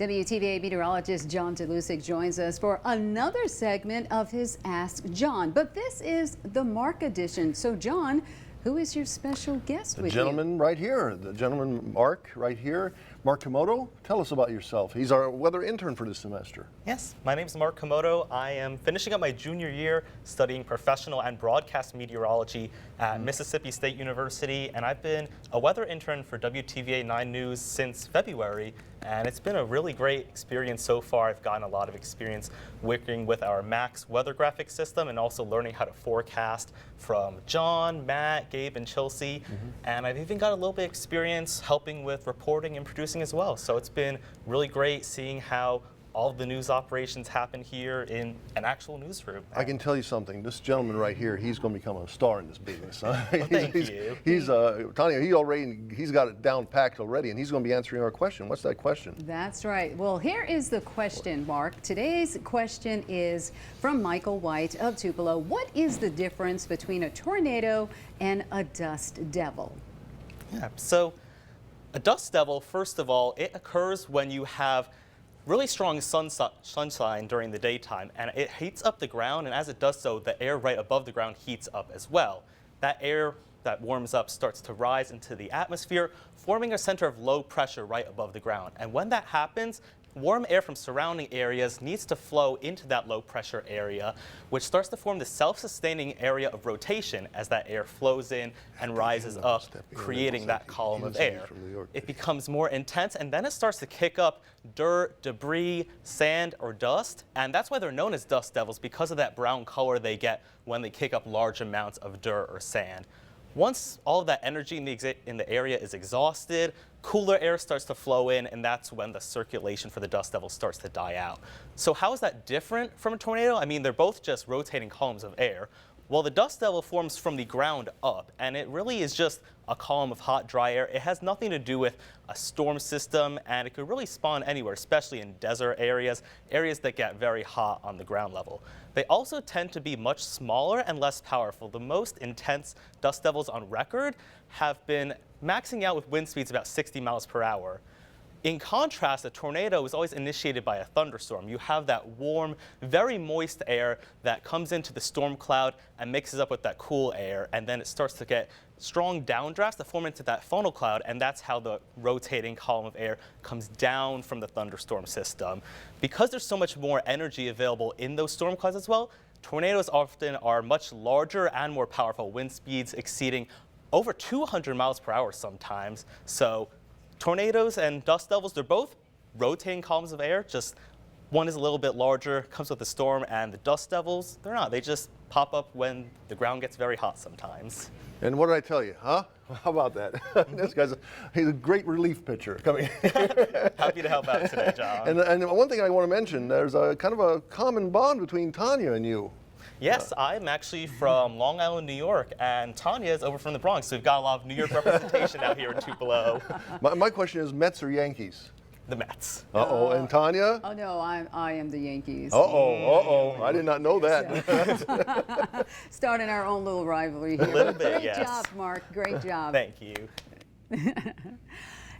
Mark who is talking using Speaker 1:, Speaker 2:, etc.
Speaker 1: WTVA meteorologist John DeLusick joins us for another segment of his Ask John. But this is the Mark edition. So, John, who is your special guest with you?
Speaker 2: The gentleman right here. The gentleman, Mark, right here. Mark Kimoto, tell us about yourself. He's our weather intern for this semester.
Speaker 3: Yes, my name is Mark Kimoto. I am finishing up my junior year studying professional and broadcast meteorology at Mississippi State University, and I've been a weather intern for WTVA 9 News since February, and it's been a really great experience so far. I've gotten a lot of experience working with our MAX weather graphic system and also learning how to forecast from John, Matt, Gabe, and Chelsea, and I've even got a little bit of experience helping with reporting and producing as well. So it's been really great seeing how all of the news operations happen here in an actual newsroom.
Speaker 2: I can tell you something. This gentleman right here, he's going to become a star in this business. Well,
Speaker 3: thank you.
Speaker 2: Tanya, he's got it down packed already, and he's going to be answering our question. What's that question?
Speaker 1: That's right. Well, here is the question, Mark. Today's question is from Michael White of Tupelo. What is the difference between a tornado and a dust devil?
Speaker 3: Yeah, so a dust devil, first of all, it occurs when you have really strong sunshine during the daytime, and it heats up the ground, and as it does so, the air right above the ground heats up as well. That air that warms up starts to rise into the atmosphere, forming a center of low pressure right above the ground. And when that happens, warm air from surrounding areas needs to flow into that low pressure area, which starts to form the self-sustaining area of rotation as that air flows in and rises up, creating that column of air. It becomes more intense, and then it starts to kick up dirt, debris, sand, or dust, and that's why they're known as dust devils, because of that brown color they get when they kick up large amounts of dirt or sand. Once all of that energy in the area is exhausted, cooler air starts to flow in, and that's when the circulation for the dust devil starts to die out. So how is that different from a tornado? I mean, they're both just rotating columns of air. Well, the dust devil forms from the ground up, and it really is just a column of hot, dry air. It has nothing to do with a storm system, and it could really spawn anywhere, especially in desert areas, areas that get very hot on the ground level. They also tend to be much smaller and less powerful. The most intense dust devils on record have been maxing out with wind speeds about 60 miles per hour. In contrast, a tornado is always initiated by a thunderstorm. You have that warm, very moist air that comes into the storm cloud and mixes up with that cool air, and then it starts to get strong downdrafts that form into that funnel cloud, and that's how the rotating column of air comes down from the thunderstorm system. Because there's so much more energy available in those storm clouds as well, tornadoes often are much larger and more powerful, wind speeds exceeding over 200 miles per hour sometimes. So tornadoes and dust devils, they're both rotating columns of air, just one is a little bit larger, comes with a storm, and the dust devils, they're not. They just pop up when the ground gets very hot sometimes.
Speaker 2: And what did I tell you, huh? How about that? This guy's he's a great relief pitcher coming.
Speaker 3: Happy to help out today, John.
Speaker 2: And one thing I want to mention, there's a kind of a common bond between Tanya and you.
Speaker 3: Yes, I'm actually from Long Island, New York, and Tanya is over from the Bronx, so we've got a lot of New York representation out here in Tupelo.
Speaker 2: My question is, Mets or Yankees?
Speaker 3: The Mets.
Speaker 2: Uh-oh, and Tanya?
Speaker 1: Oh, no, I am the Yankees.
Speaker 2: Uh-oh, I did not know that.
Speaker 1: Starting our own little rivalry here.
Speaker 3: A little bit,
Speaker 1: Great
Speaker 3: yes.
Speaker 1: job, Mark. Great job.
Speaker 3: Thank you.